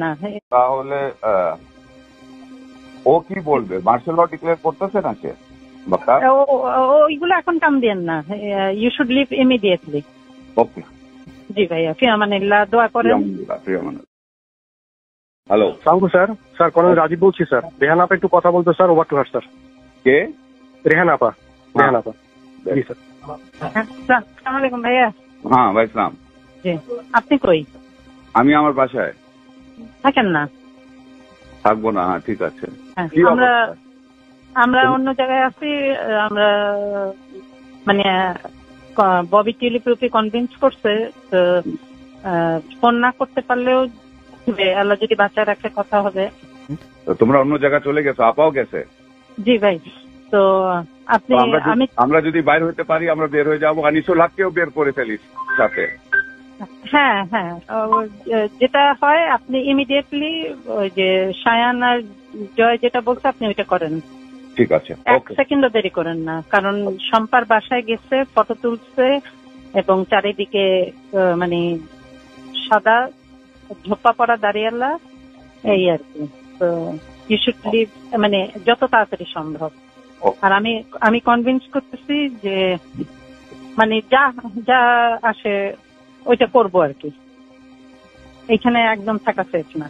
না। তাহলে ও কি বলবে? মার্শাল ল ডিক্লেয়ার করতেছে না সে? ওইগুলো এখন কাম দিয়েন না। You should leave immediately. Okay জি ভাইয়া, ফিয়ামানিল্লাহ, দোয়া করেন। হ্যালো সালামু স্যার। স্যার কর্নেল রাজীব বলছি স্যার। রেহান আপা একটু কথা বলতে sir, over to her sir. কে? রেহান আপা। রেহান আপা। জি স্যার। আসসালামু আলাইকুম ভাইয়া। হ্যাঁ ভাই সালাম। জি, আপনি কই? আমি আমার বাসায়। থাকেন না? থাকবো না। হ্যাঁ ঠিক আছে। কি আমরা অন্য জায়গায় আছি। আমরা মানে ববি টিউলিপকে কনভিন্স করছে ফোন না করতে পারলেও আল্লাহ যদি বাচ্চা রাখে কথা হবে। তোমরা অন্য জায়গায় চলে গেছো? আপাও গেছে? জি ভাই। তো আপনি আমরা যদি বাইর হইতে পারি আমরা বের হয়ে যাবো। আনিসুল হককেও বের করে ফেলিস সাথে। হ্যাঁ হ্যাঁ, যেটা হয় আপনি ইমিডিয়েটলি ওই যে সায়ান আর জয় যেটা বলছে আপনি ওইটা করেন। ঠিক আছে, এক সেকেন্ডও দেরি করেন না, কারণ শম্পার বাসায় গেছে, ফটো তুলছে এবং চারিদিকে মানে সাদা ঝোপা পড়া দাঁড়িয়ালা, এই আর কি। তো ইউ শুড লিভ মানে যত তাড়াতাড়ি সম্ভব। আর আমি কনভিন্স করতেছি যে মানে যা যা আসে ওইটা করবো আর কি। এখানে একদম থাকা সেফ না।